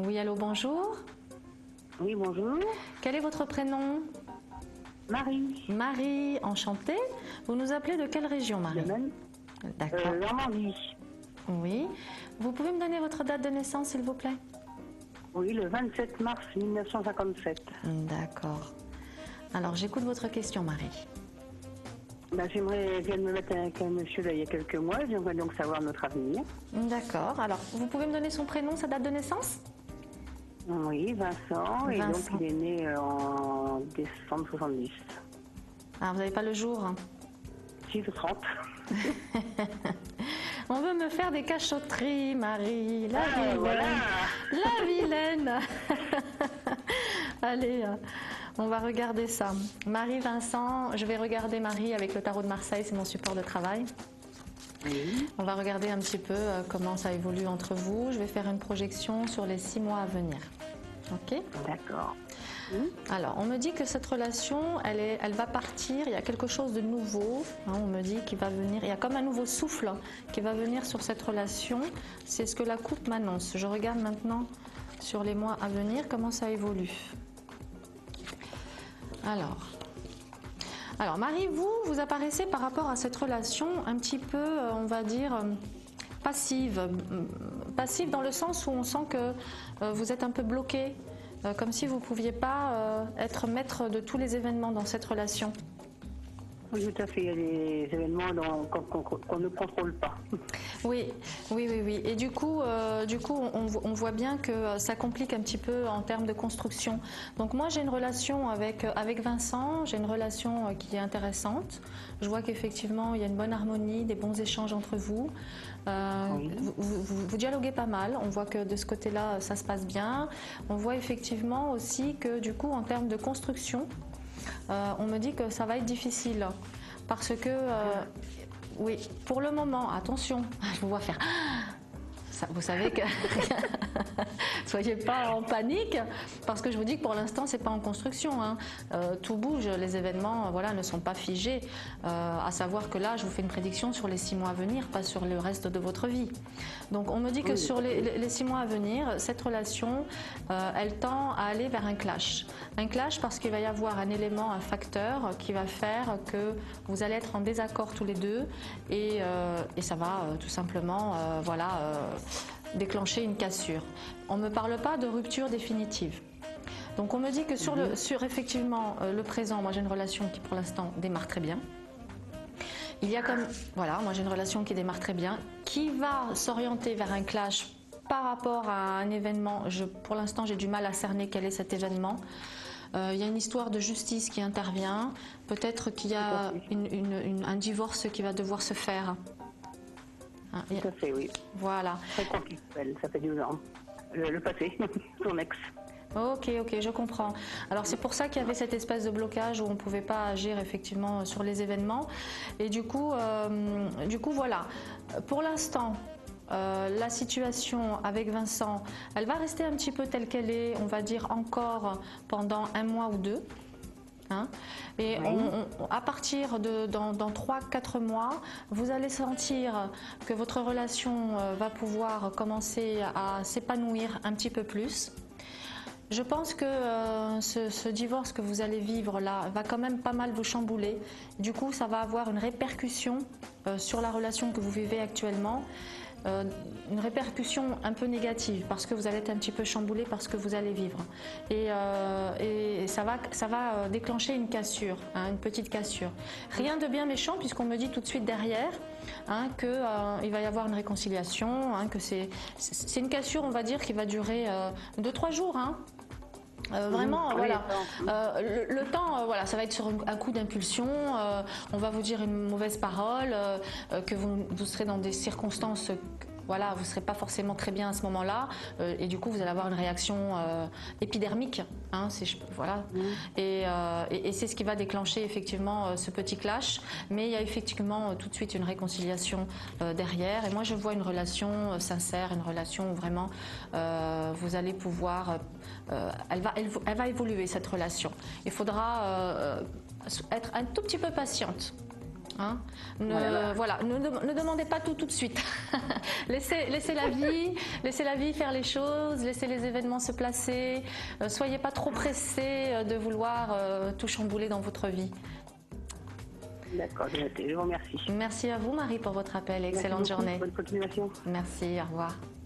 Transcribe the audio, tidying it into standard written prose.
Oui, allô, bonjour. Oui, bonjour. Quel est votre prénom? Marie. Marie, enchantée. Vous nous appelez de quelle région, Marie? De même. D'accord. Normandie. Oui. Vous pouvez me donner votre date de naissance, s'il vous plaît? Oui, le 27 mars 1957. D'accord. Alors, j'écoute votre question, Marie. J'aimerais bien me mettre avec un monsieur là, il y a quelques mois. J'aimerais donc savoir notre avenir. D'accord. Alors, vous pouvez me donner son prénom, sa date de naissance? Oui, Vincent. Et donc, Vincent. il est né en décembre 70. Ah, vous n'avez pas le jour, hein? 6 ou 30. On veut me faire des cachotteries, Marie. La vilaine. Voilà. La vilaine. Allez, on va regarder ça. Marie, Vincent, je vais regarder Marie avec le tarot de Marseille, c'est mon support de travail. Oui. On va regarder un petit peu comment ça évolue entre vous. Je vais faire une projection sur les 6 mois à venir. Ok? D'accord. Alors, on me dit que cette relation, elle va partir. Il y a quelque chose de nouveau. Hein, on me dit qu'il va venir. Il y a comme un nouveau souffle qui va venir sur cette relation. C'est ce que la coupe m'annonce. Je regarde maintenant sur les mois à venir comment ça évolue. Alors Marie, vous apparaissez par rapport à cette relation un petit peu, on va dire, passive. Passive dans le sens où on sent que vous êtes un peu bloqué. Comme si vous ne pouviez pas être maître de tous les événements dans cette relation. Oui, tout à fait. Il y a des événements qu'on ne contrôle pas. Oui. Et du coup, on voit bien que ça complique un petit peu en termes de construction. Donc moi, j'ai une relation avec Vincent, j'ai une relation qui est intéressante. Je vois qu'effectivement, il y a une bonne harmonie, des bons échanges entre vous. Oui. Vous dialoguez pas mal, on voit que de ce côté-là, ça se passe bien. On voit effectivement aussi que du coup, en termes de construction, on me dit que ça va être difficile. Parce que, oui, pour le moment, attention, je vous vois faire... Vous savez que soyez pas en panique parce que je vous dis que pour l'instant c'est pas en construction, hein. Tout bouge, les événements voilà, ne sont pas figés, à savoir que là je vous fais une prédiction sur les 6 mois à venir, pas sur le reste de votre vie. Donc on me dit que sur les 6 mois à venir, cette relation elle tend à aller vers un clash parce qu'il va y avoir un élément, un facteur qui va faire que vous allez être en désaccord tous les deux et ça va tout simplement déclencher une cassure. On ne me parle pas de rupture définitive. Donc on me dit que sur effectivement le présent, moi j'ai une relation qui pour l'instant démarre très bien. Il y a comme, voilà, moi j'ai une relation qui démarre très bien, qui va s'orienter vers un clash par rapport à un événement. Pour l'instant j'ai du mal à cerner quel est cet événement. Il y a une histoire de justice qui intervient. Peut-être qu'il y a un divorce qui va devoir se faire. Tout à fait, oui. Voilà. Très conflictuel, ça fait 12 ans. Le passé, son ex. Ok, je comprends. Alors c'est pour ça qu'il y avait cette espèce de blocage où on ne pouvait pas agir effectivement sur les événements. Et du coup voilà. Pour l'instant, la situation avec Vincent, elle va rester un petit peu telle qu'elle est, on va dire encore pendant 1 mois ou 2. Hein, et à partir dans 3-4 mois, vous allez sentir que votre relation va pouvoir commencer à s'épanouir un petit peu plus. Je pense que ce divorce que vous allez vivre là va quand même pas mal vous chambouler. Du coup, ça va avoir une répercussion sur la relation que vous vivez actuellement. Une répercussion un peu négative parce que vous allez être un petit peu chamboulé par ce que vous allez vivre et ça va déclencher une cassure, hein, une petite cassure. Rien de bien méchant puisqu'on me dit tout de suite derrière qu'il va y avoir une réconciliation, hein, que c'est une cassure, on va dire, qui va durer 2-3 jours. Hein. Vraiment, voilà. Le temps, voilà, ça va être sur un coup d'impulsion. On va vous dire une mauvaise parole, que vous serez dans des circonstances. Voilà, vous ne serez pas forcément très bien à ce moment-là et du coup vous allez avoir une réaction épidermique, hein, voilà. Et c'est ce qui va déclencher effectivement ce petit clash, mais il y a effectivement tout de suite une réconciliation derrière et moi je vois une relation sincère, une relation où vraiment vous allez pouvoir, elle va évoluer cette relation. Il faudra être un tout petit peu patiente. Hein. Voilà. Ne demandez pas tout de suite. Laissez la vie faire les choses, laissez les événements se placer. Soyez pas trop pressés de vouloir tout chambouler dans votre vie. D'accord, j'ai noté. Je vous remercie. Merci à vous, Marie, pour votre appel. Merci Excellente beaucoup. journée. Bonne continuation. Merci, au revoir.